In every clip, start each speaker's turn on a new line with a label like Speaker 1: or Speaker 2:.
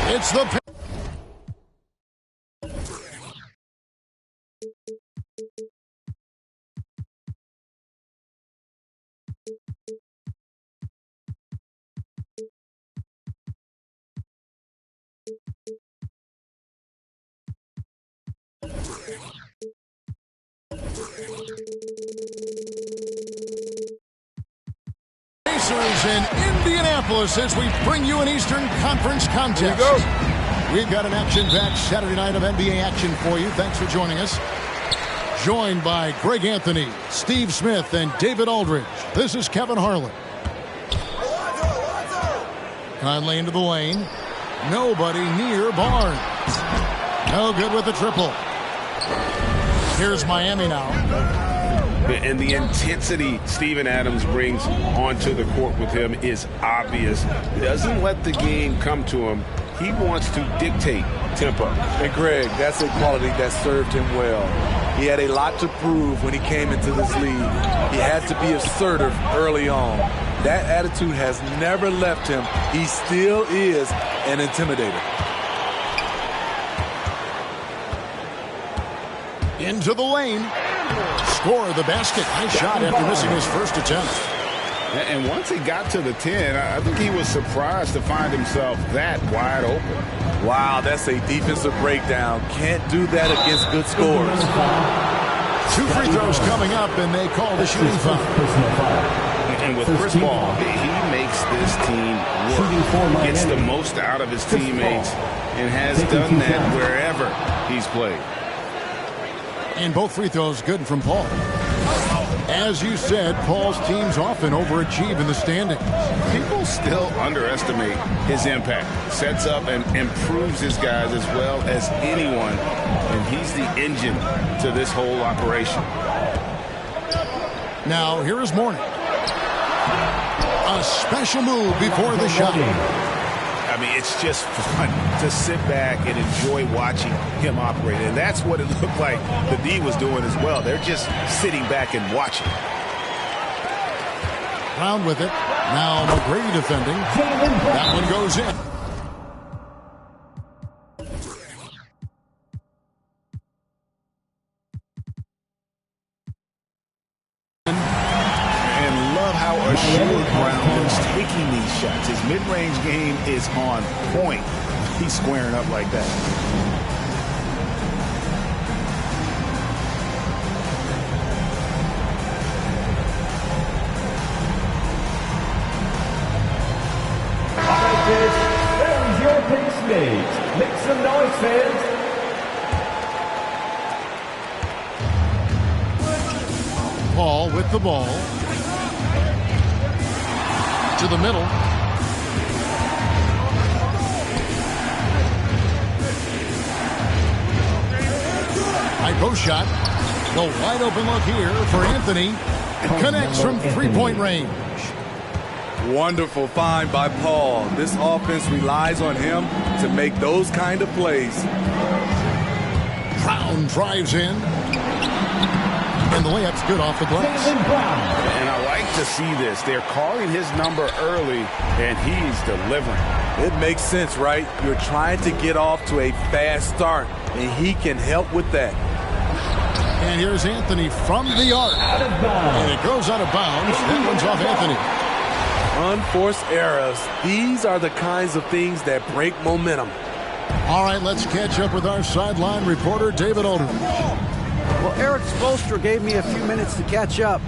Speaker 1: It's the Pacers in Indianapolis as we bring you an Eastern Conference contest.
Speaker 2: Here we go.
Speaker 1: We've got an action-packed Saturday night of NBA action for you. Thanks for joining us. Joined by Greg Anthony, Steve Smith, and David Aldridge. This is Kevin Harlan. Conley into the lane. Nobody near Barnes. No good with the triple. Here's Miami now.
Speaker 2: And the intensity Steven Adams brings onto the court with him is obvious. He doesn't let the game come to him. He wants to dictate tempo.
Speaker 3: And Greg, that's a quality that served him well. He had a lot to prove when he came into this league. He had to be assertive early on. That attitude has never left him. He still is an intimidator.
Speaker 1: Into the lane. Score the basket. Nice shot after missing his first attempt.
Speaker 2: And once he got to the 10, I think he was surprised to find himself that wide open.
Speaker 3: Wow, that's a defensive breakdown. Can't do that against good scores.
Speaker 1: 2 free throws coming up, and they call the shooting foul.
Speaker 2: And with Chris Paul, he makes this team work. Gets the most out of his teammates and has done that wherever he's played.
Speaker 1: And both free throws good from Paul. As you said, Paul's teams often overachieve in the standings.
Speaker 2: People still underestimate his impact. Sets up and improves his guys as well as anyone. And he's the engine to this whole operation.
Speaker 1: Now, here is Mourning. A special move before the shot.
Speaker 2: I mean, it's just fun to sit back and enjoy watching him operate. And that's what it looked like the D was doing as well. They're just sitting back and watching.
Speaker 1: Brown with it. Now McGrady defending. That one goes in.
Speaker 2: And love how assured Brown is taking these shots. His mid-range game is on point. He's squaring up like that.
Speaker 4: There's your picks made. Make some noise, fans.
Speaker 1: Paul with the ball. To the middle. High post shot. The wide open look here for Anthony. Connects from three-point range.
Speaker 3: Wonderful find by Paul. This offense relies on him to make those kind of plays.
Speaker 1: Brown drives in. And the layup's good off the glass.
Speaker 2: And I like to see this. They're calling his number early, and he's delivering.
Speaker 3: It makes sense, right? You're trying to get off to a fast start, and he can help with that.
Speaker 1: And here's Anthony from the arc. And it goes out of bounds. That one's off Anthony.
Speaker 3: Unforced errors. These are the kinds of things that break momentum.
Speaker 1: All right, let's catch up with our sideline reporter, David Aldridge.
Speaker 5: Well, Eric Spoelstra gave me a few minutes to catch up.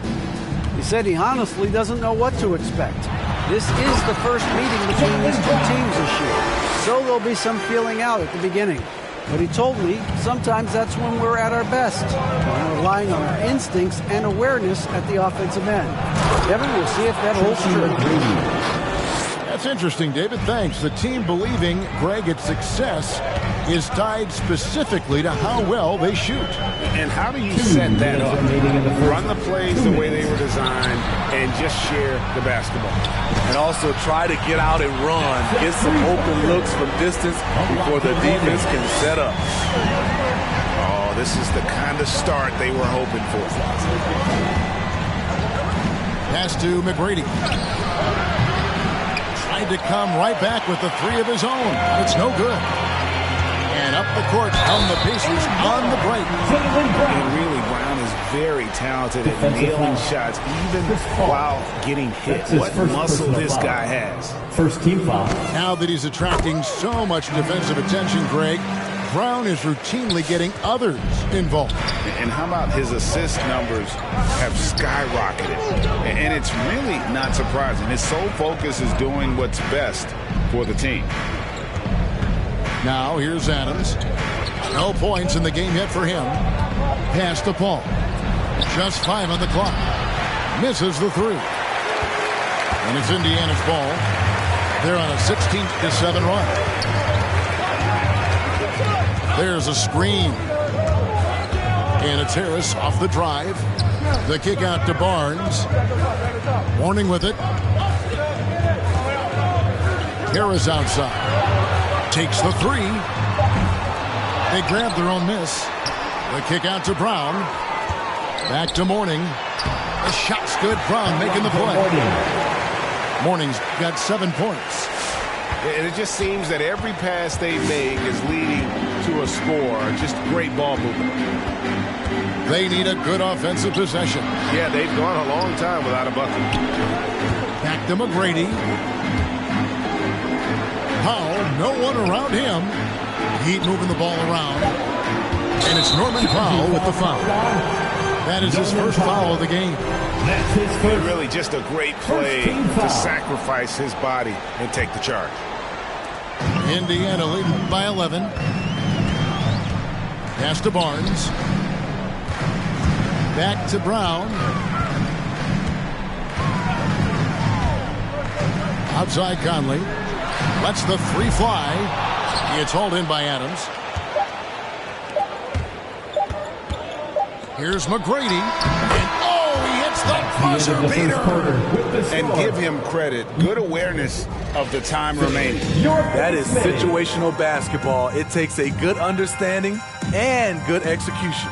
Speaker 5: He said he honestly doesn't know what to expect. This is the first meeting between these two teams this year, so there'll be some feeling out at the beginning. But he told me sometimes that's when we're at our best, when we're relying on our instincts and awareness at the offensive end. Kevin, we'll see if that holds true.
Speaker 1: That's interesting, David. Thanks. The team believing, Greg, its success is tied specifically to how well they shoot.
Speaker 2: And how do you set that up? Run the plays the way they were designed and just share the basketball.
Speaker 3: And also try to get out and run. Get some open looks from distance before the defense can set up.
Speaker 2: Oh, this is the kind of start they were hoping for.
Speaker 1: Pass to McGrady. Tried to come right back with the three of his own. It's no good. And up the court come the Pacers on the break.
Speaker 2: And really, Brown is very talented at nailing shots, even while getting hit. What muscle this guy has.
Speaker 4: First team foul.
Speaker 1: Now that he's attracting so much defensive attention, Greg, Brown is routinely getting others involved.
Speaker 2: And how about his assist numbers have skyrocketed? And it's really not surprising. His sole focus is doing what's best for the team.
Speaker 1: Now here's Adams. No points in the game yet for him. Pass to Paul. Just 5 on the clock. Misses the three. And it's Indiana's ball. They're on a 16-7 run. There's a screen. And it's Harris off the drive. The kick out to Barnes. Warning with it. Harris outside. Takes the three. They grab their own miss. The kick out to Brown. Back to Mourning. The shot's good. Brown making the play. Mourning's got 7 points.
Speaker 2: And it just seems that every pass they make is leading to a score. Just great ball movement.
Speaker 1: They need a good offensive possession.
Speaker 2: Yeah, they've gone a long time without a bucket.
Speaker 1: Back to McGrady. Powell, no one around him. Heat moving the ball around. And it's Norman Powell with the foul. That is his first foul of the game.
Speaker 4: That's his first.
Speaker 2: Really just a great play to sacrifice his body and take the charge.
Speaker 1: Indiana leading by 11. Pass to Barnes. Back to Brown. Outside Conley. Lets the three fly. It's hauled in by Adams. Here's McGrady. And oh, he hits the buzzer beater.
Speaker 2: And give him credit. Good awareness of the time remaining.
Speaker 3: That is situational basketball. It takes a good understanding and good execution.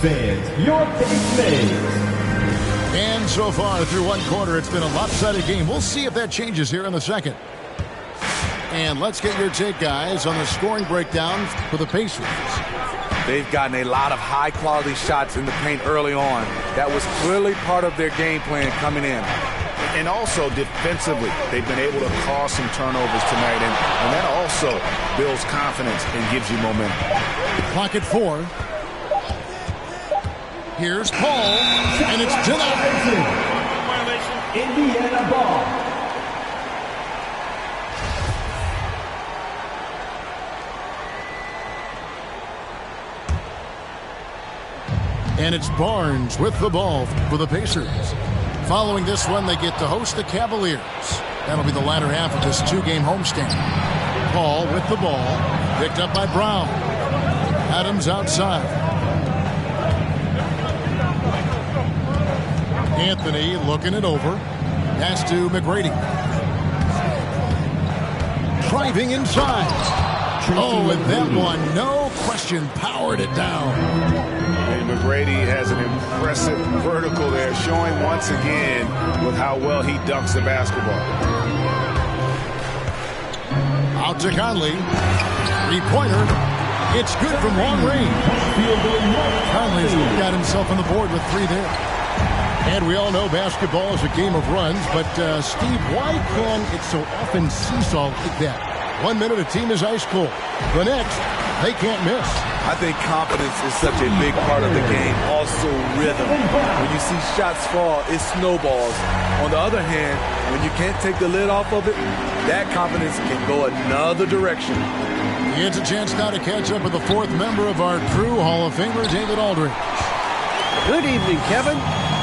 Speaker 4: Fans, your Pick Mix.
Speaker 1: And so far through one quarter, it's been a lopsided game. We'll see if that changes here in the second. And let's get your take, guys, on the scoring breakdown for the Pacers.
Speaker 3: They've gotten a lot of high-quality shots in the paint early on. That was clearly part of their game plan coming in.
Speaker 2: And also defensively, they've been able to cause some turnovers tonight. And that also builds confidence and gives you momentum.
Speaker 1: Clock at 4. Here's Paul, and it's denied.
Speaker 4: Indiana ball.
Speaker 1: And it's Barnes with the ball for the Pacers. Following this one, they get to host the Cavaliers. That'll be the latter half of this 2-game homestand. Paul with the ball, picked up by Brown. Adams outside. Anthony looking it over. Pass to McGrady. Driving inside. Oh, and that one, no question, powered it down.
Speaker 2: And McGrady has an impressive vertical there, showing once again with how well he dunks the basketball.
Speaker 1: Out to Conley. Three-pointer. It's good from long range. Conley's got himself on the board with 3 there. And we all know basketball is a game of runs, but Steve, why can it so often seesaw like that? 1 minute a team is ice cold. The next, they can't miss.
Speaker 3: I think confidence is such a big part of the game. Also rhythm. When you see shots fall, it snowballs. On the other hand, when you can't take the lid off of it, that confidence can go another direction.
Speaker 1: It's a chance now to catch up with the 4th member of our crew, Hall of Famer David Aldridge.
Speaker 5: Good evening, Kevin.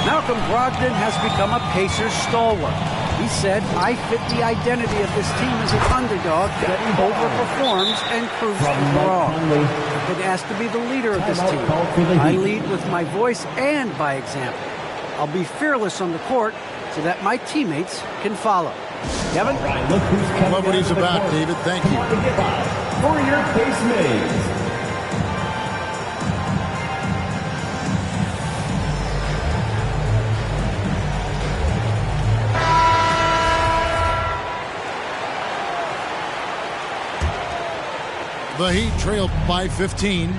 Speaker 5: Malcolm Brogdon has become a Pacers stalwart. He said, I fit the identity of this team as an underdog that overperforms and proves people wrong. I've been asked to be the leader of this team. I lead with my voice and by example. I'll be fearless on the court so that my teammates can follow. Kevin?
Speaker 1: Love what he's about, David. Thank you.
Speaker 4: For your Pace Mates.
Speaker 1: The Heat trail by 15.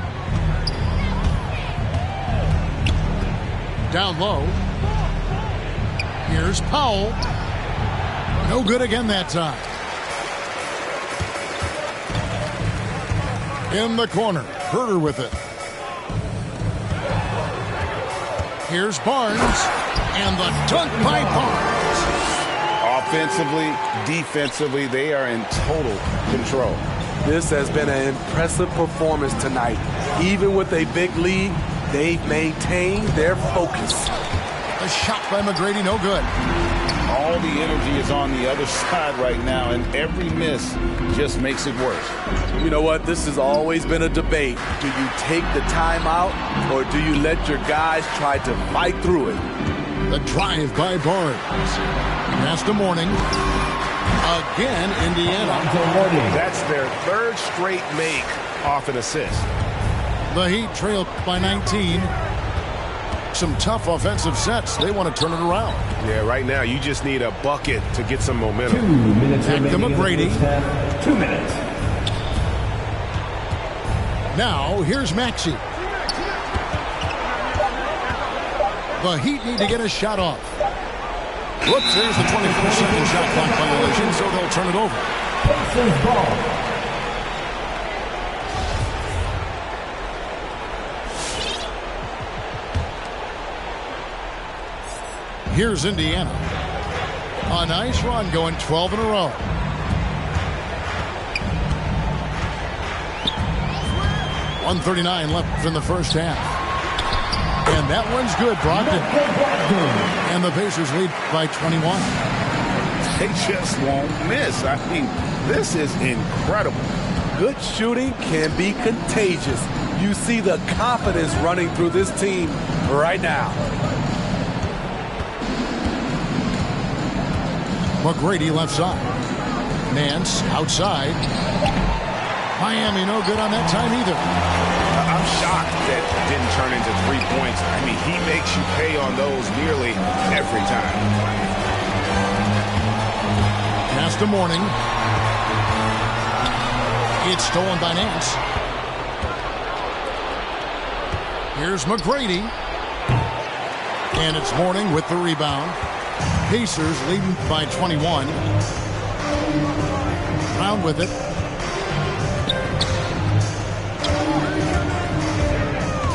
Speaker 1: Down low. Here's Powell. No good again that time. In the corner. Herter with it. Here's Barnes. And the dunk by Barnes.
Speaker 2: Offensively, defensively, they are in total control.
Speaker 3: This has been an impressive performance tonight. Even with a big lead, they've maintained their focus.
Speaker 1: A shot by McGrady, no good.
Speaker 2: All the energy is on the other side right now, and every miss just makes it worse.
Speaker 3: You know what? This has always been a debate. Do you take the timeout, or do you let your guys try to fight through it?
Speaker 1: The drive by Barnes. Pass to Mourning. Again, Indiana.
Speaker 2: That's their 3rd straight make off an assist.
Speaker 1: The Heat trail by 19. Some tough offensive sets. They want to turn it around.
Speaker 2: Yeah, right now you just need a bucket to get some momentum.
Speaker 4: 2 minutes
Speaker 1: Back to
Speaker 4: remaining
Speaker 1: McGrady.
Speaker 4: in the first half. 2 minutes.
Speaker 1: Now, here's Maxey. The Heat need to get a shot off. Whoops, there's the 24-second shot clock violation, so they'll turn it over.
Speaker 4: Pacers ball.
Speaker 1: Here's Indiana. A nice run, going 12 in a row. .139 left in the first half. And that one's good, Brogdon. And the Pacers lead by 21.
Speaker 2: They just won't miss. I mean, this is incredible.
Speaker 3: Good shooting can be contagious. You see the confidence running through this team right now.
Speaker 1: McGrady left side. Nance outside. Miami no good on that time either.
Speaker 2: I'm shocked that it didn't turn into 3 points. I mean, he makes you pay on those nearly every time.
Speaker 1: Pass to Mourning. It's stolen by Nance. Here's McGrady. And it's Mourning with the rebound. Pacers leading by 21. Brown with it.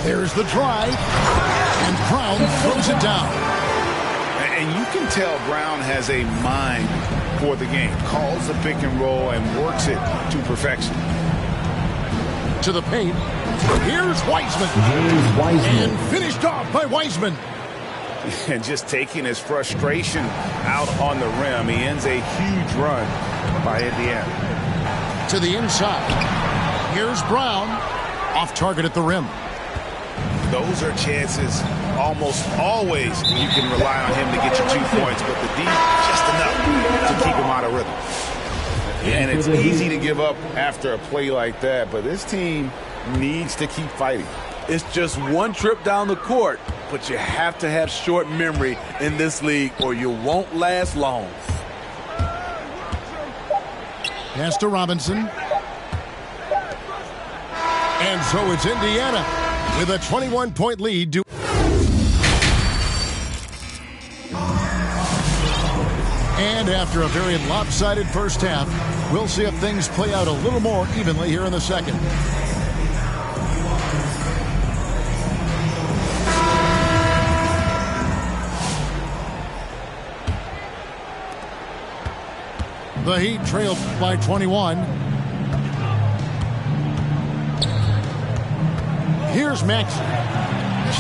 Speaker 1: There's the drive. And Brown throws it down.
Speaker 2: And you can tell Brown has a mind for the game. Calls the pick and roll and works it to perfection.
Speaker 1: To the paint. Here's Wiseman. And finished off by Wiseman.
Speaker 2: And just taking his frustration out on the rim. He ends a huge run by Indiana.
Speaker 1: To the inside. Here's Brown. Off target at the rim.
Speaker 2: Those are chances almost always you can rely on him to get you 2 points, but the D just enough to keep him out of rhythm. And it's easy to give up after a play like that, but this team needs to keep fighting.
Speaker 3: It's just one trip down the court, but you have to have short memory in this league or you won't last long.
Speaker 1: Pass to Robinson. And so it's Indiana with a 21-point lead. And after a very lopsided first half, we'll see if things play out a little more evenly here in the second. The Heat trailed by 21. Here's Maxey.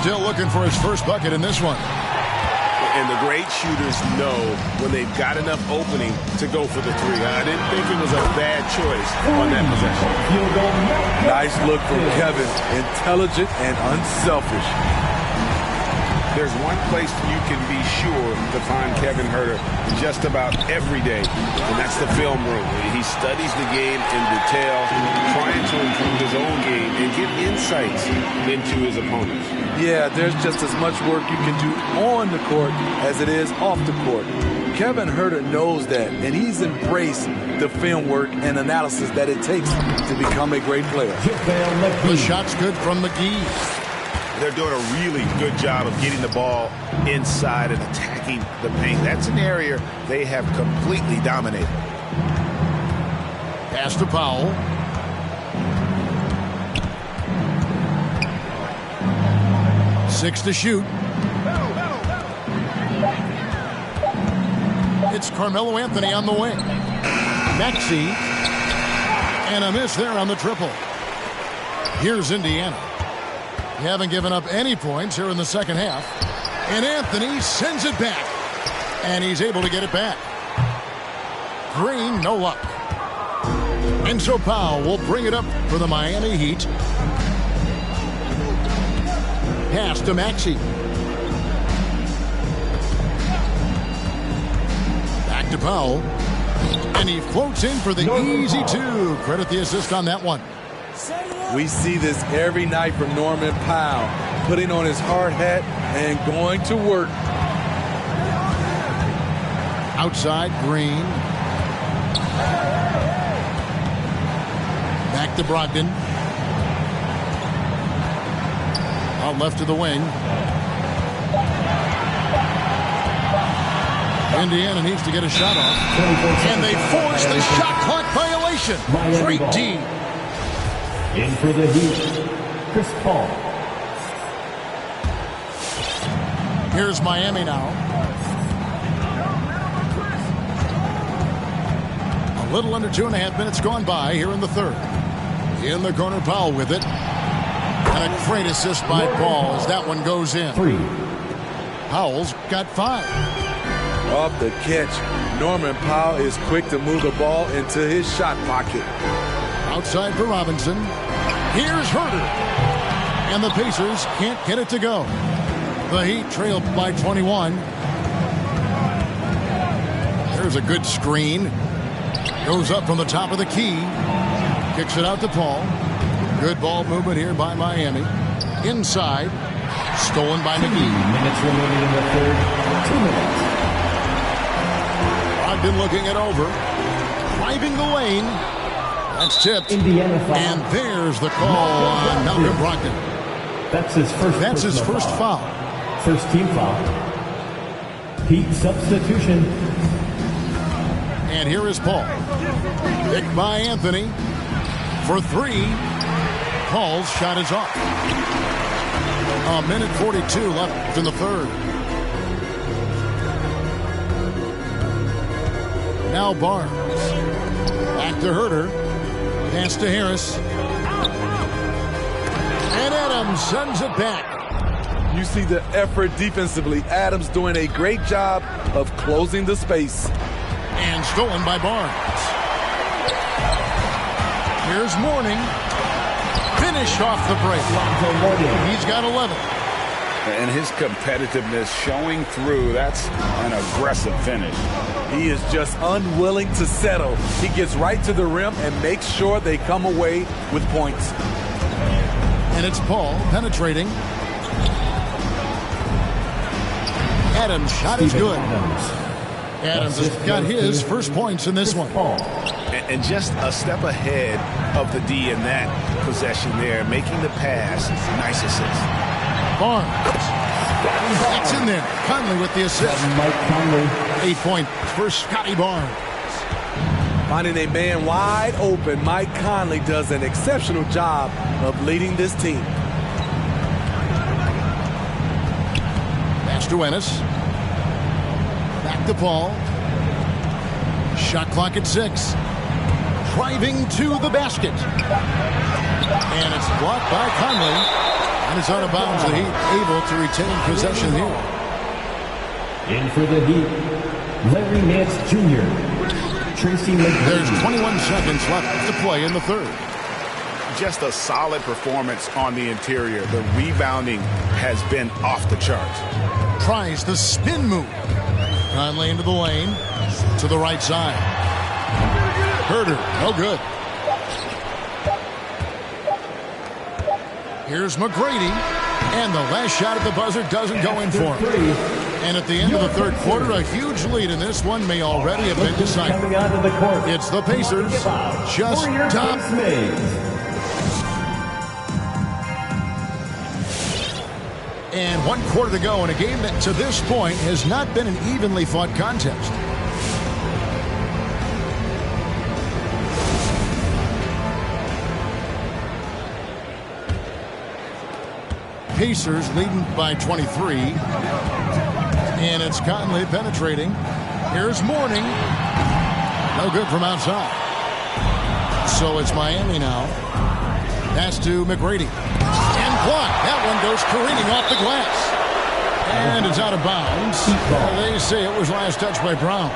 Speaker 1: Still looking for his first bucket in this one.
Speaker 2: And the great shooters know when they've got enough opening to go for the three. I didn't think it was a bad choice on that possession.
Speaker 3: Nice look from Kevin. Intelligent and unselfish.
Speaker 2: There's one place you can be sure to find Kevin Huerter just about every day, and that's the film room. He studies the game in detail, trying to improve his own game and get insights into his opponents.
Speaker 3: Yeah, there's just as much work you can do on the court as it is off the court. Kevin Huerter knows that, and he's embraced the film work and analysis that it takes to become a great player.
Speaker 1: The shot's good from McGee.
Speaker 2: They're doing a really good job of getting the ball inside and attacking the paint. That's an area they have completely dominated.
Speaker 1: Pass to Powell. Six to shoot. It's Carmelo Anthony on the wing. Maxey. And a miss there on the triple. Here's Indiana. They haven't given up any points here in the second half. And Anthony sends it back. And he's able to get it back. Green, no luck. And so Powell will bring it up for the Miami Heat. Pass to Maxey. Back to Powell. And he floats in for the easy two. Credit the assist on that one.
Speaker 3: We see this every night from Norman Powell, putting on his hard hat and going to work.
Speaker 1: Outside, Green. Back to Brogdon. Out left to the wing. Indiana needs to get a shot off. And they force the shot clock violation. Great D.
Speaker 4: In for the Heat, Chris Paul.
Speaker 1: Here's Miami now. A little under 2.5 minutes gone by here in the third. In the corner, Powell with it. And a great assist by Paul as that one goes in. Powell's got 5.
Speaker 3: Off the catch, Norman Powell is quick to move the ball into his shot pocket.
Speaker 1: Outside for Robinson. Here's Huerter. And the Pacers can't get it to go. The Heat trail by 21. There's a good screen. Goes up from the top of the key. Kicks it out to Paul. Good ball movement here by Miami. Inside. Stolen by McGee.
Speaker 4: 2 minutes remaining in the third. 2 minutes.
Speaker 1: Brogdon looking it over. Driving the lane. That's tipped.
Speaker 4: Indiana foul.
Speaker 1: And there's the call on Malcolm Brogdon.
Speaker 4: That's his first foul. First team foul. Heat substitution.
Speaker 1: And here is Paul. Picked by Anthony. For 3. Paul's shot is off. 1:42 left in the third. Now Barnes. Back to Huerter. Pass to Harris. And Adams sends it back.
Speaker 3: You see the effort defensively. Adams doing a great job of closing the space.
Speaker 1: And stolen by Barnes. Here's Mourning. Finish off the break. He's got 11.
Speaker 2: And his competitiveness showing through. That's an aggressive finish.
Speaker 3: He is just unwilling to settle. He gets right to the rim and makes sure they come away with points.
Speaker 1: And it's Paul penetrating. Adams' shot is good. Adams has got his first points in this one.
Speaker 2: And just a step ahead of the D in that possession there, making the pass. Nice assist.
Speaker 1: Barnes. It's in there. Conley with the assist. 8 points for Scotty Barnes.
Speaker 3: Finding a man wide open, Mike Conley does an exceptional job of leading this team.
Speaker 1: Pass to Ennis. Back to Paul. Shot clock at 6. Driving to the basket. And it's blocked by Conley. And it's out of bounds. The Heat able to retain possession here.
Speaker 4: In for the Heat, Larry Nance Jr. Tracy McGrady.
Speaker 1: There's 21 seconds left to play in the third.
Speaker 2: Just a solid performance on the interior. The rebounding has been off the charts.
Speaker 1: Tries the spin move. Conley into the lane. To the right side. Herter, no good. Here's McGrady. And the last shot at the buzzer doesn't go in for him. And at the end of the third quarter, a huge lead in this one may already have been decided. It's the Pacers just top. And 1 quarter to go in a game that to this point has not been an evenly fought contest. Pacers leading by 23. And it's Conley penetrating. Here's Mourning. No good from outside. So it's Miami now. Pass to McGrady. And blocked. That one goes careening off the glass. And it's out of bounds. They say it was last touched by Brown.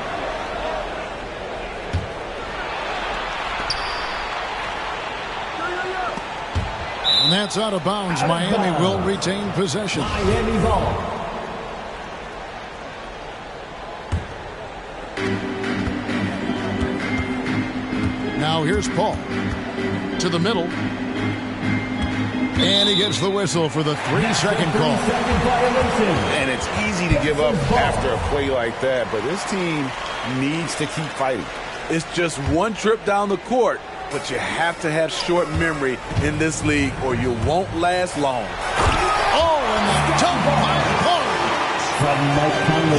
Speaker 1: And that's out of bounds. Miami will retain possession.
Speaker 4: Miami ball.
Speaker 1: Now here's Paul. To the middle. And he gets the whistle for the 3-second call.
Speaker 2: And it's easy to give up after a play like that, but this team needs to keep fighting.
Speaker 3: It's just one trip down the court, but you have to have short memory in this league or you won't last long.
Speaker 1: Oh, and the jump by Paul.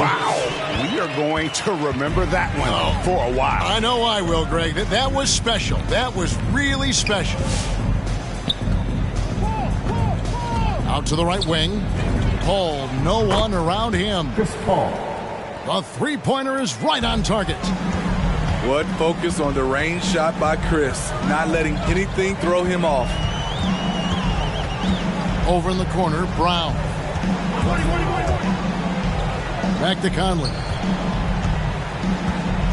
Speaker 2: Wow. We are going to remember that one for a while.
Speaker 1: I know I will, Greg. That was special. That was really special. Out to the right wing. Paul, no one around him.
Speaker 4: Chris Paul.
Speaker 1: The three-pointer is right on target.
Speaker 3: What focus on the range shot by Chris, not letting anything throw him off.
Speaker 1: Over in the corner, Brown. Back to Conley.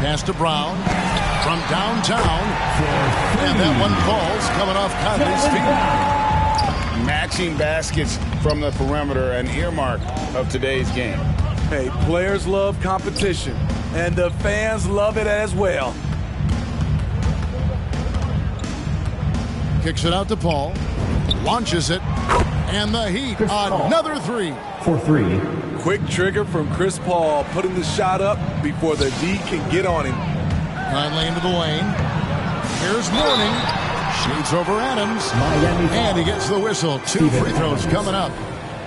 Speaker 1: Pass to Brown from downtown. And that one falls coming off Conley's feet.
Speaker 2: Matching baskets from the perimeter, an earmark of today's game.
Speaker 3: Hey, players love competition, and the fans love it as well.
Speaker 1: Kicks it out to Paul. Launches it. And the Heat, another three.
Speaker 4: For 3.
Speaker 3: Quick trigger from Chris Paul, putting the shot up before the D can get on him.
Speaker 1: Conley into the lane. Here's Mourning. Shoots over Adams. And he gets the whistle. 2 free throws coming up.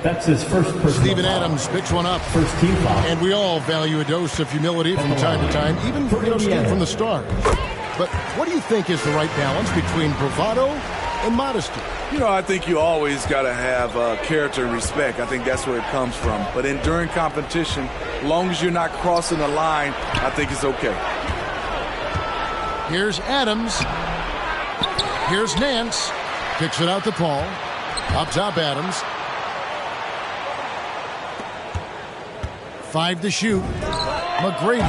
Speaker 4: That's his first personal
Speaker 1: Steven
Speaker 4: foul.
Speaker 1: Adams picks one up.
Speaker 4: First team foul.
Speaker 1: And we all value a dose of humility from time to time, even from the start. But what do you think is the right balance between bravado and modesty?
Speaker 3: You know, I think you always got to have character and respect. I think that's where it comes from. But during competition, as long as you're not crossing the line, I think it's okay.
Speaker 1: Here's Adams. Here's Nance. Kicks it out to Paul. Up top, Adams. 5 to shoot. McGrady.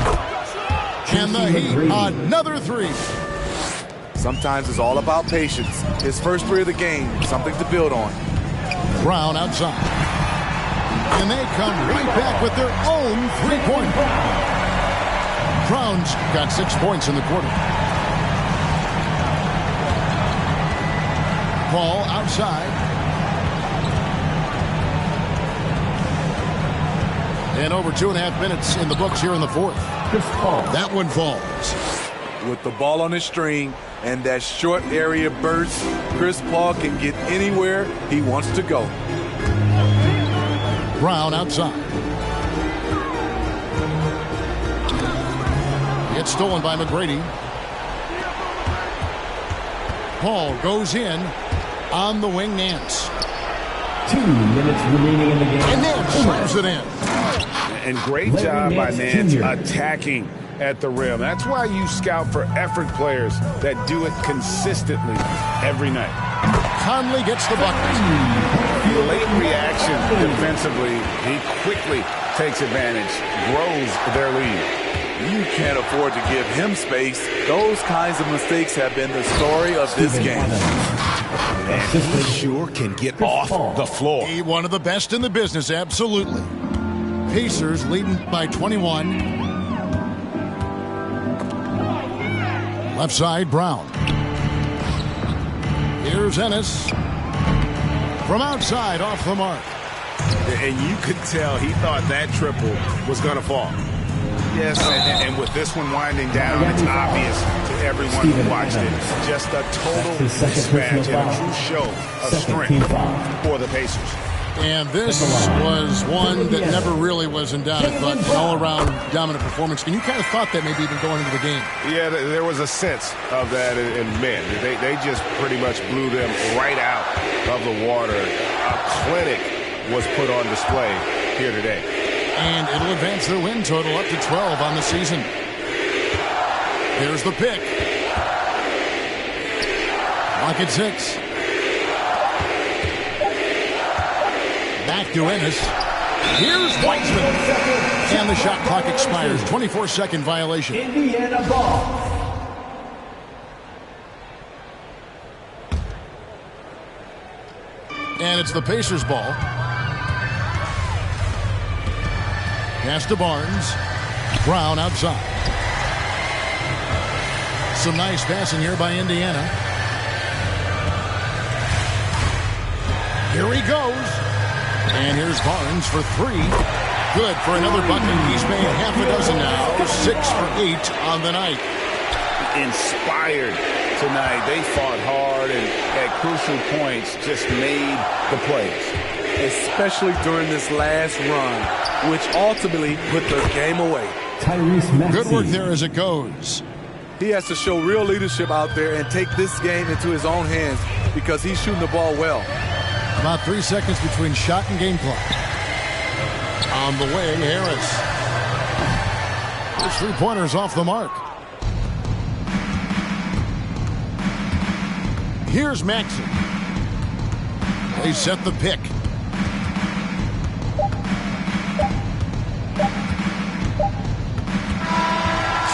Speaker 1: And the Heat, another 3.
Speaker 3: Sometimes it's all about patience. His first 3 of the game, something to build on.
Speaker 1: Brown outside. And they come right back with their own three-pointer. Browns got 6 points in the quarter. Ball outside. And over 2.5 minutes in the books here in the fourth. That one falls.
Speaker 3: With the ball on his string and that short area burst, Chris Paul can get anywhere he wants to go.
Speaker 1: Brown outside. Gets stolen by McGrady. Paul goes in on the wing. Nance.
Speaker 4: 2 minutes remaining in the game.
Speaker 1: And Nance slams it in.
Speaker 2: And great job by Nance attacking at the rim. That's why you scout for effort players that do it consistently every night.
Speaker 1: Conley gets the bucket.
Speaker 2: Late reaction defensively. He quickly takes advantage, grows their lead.
Speaker 3: You can't afford to give him space. Those kinds of mistakes have been the story of this game.
Speaker 2: And he sure can get off the floor.
Speaker 1: One of the best in the business, absolutely. Pacers leading by 21. Left side, Brown. Here's Ennis. From outside, off the mark.
Speaker 2: And you could tell he thought that triple was going to fall. Yes, and with this one winding down, it's obvious to everyone who watched it. Just a total mismatch and a true show of strength for the Pacers.
Speaker 1: And this was one that never really was in doubt. I thought an all-around dominant performance. And you kind of thought that maybe even going into the game.
Speaker 2: Yeah, there was a sense of that in men. They just pretty much blew them right out of the water. A clinic was put on display here today.
Speaker 1: And it'll advance their win total up to 12 on the season. Here's the pick. Lock at 6. Back to Ennis. Here's Weissman. And the shot clock expires. 24-second violation.
Speaker 4: Indiana ball.
Speaker 1: And it's the Pacers ball. Pass to Barnes. Brown outside. Some nice passing here by Indiana. Here he goes. And here's Barnes for 3. Good for another bucket. He's made half a dozen now. 6 for 8 on the night.
Speaker 2: Inspired tonight. They fought hard and at crucial points just made the plays.
Speaker 3: Especially during this last run, which ultimately put the game away.
Speaker 4: Tyrese Maxey.
Speaker 1: Good work there as it goes.
Speaker 3: He has to show real leadership out there and take this game into his own hands because he's shooting the ball well.
Speaker 1: About 3 seconds between shot and game clock. On the wing, Harris. His three-pointer's off the mark. Here's Maxey. They set the pick.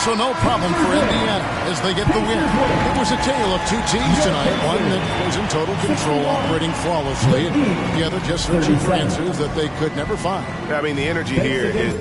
Speaker 1: So no problem for Indiana as they get the win. It was a tale of two teams tonight. One that was in total control, operating flawlessly. And the other just searching for answers that they could never find.
Speaker 2: I mean, the energy here is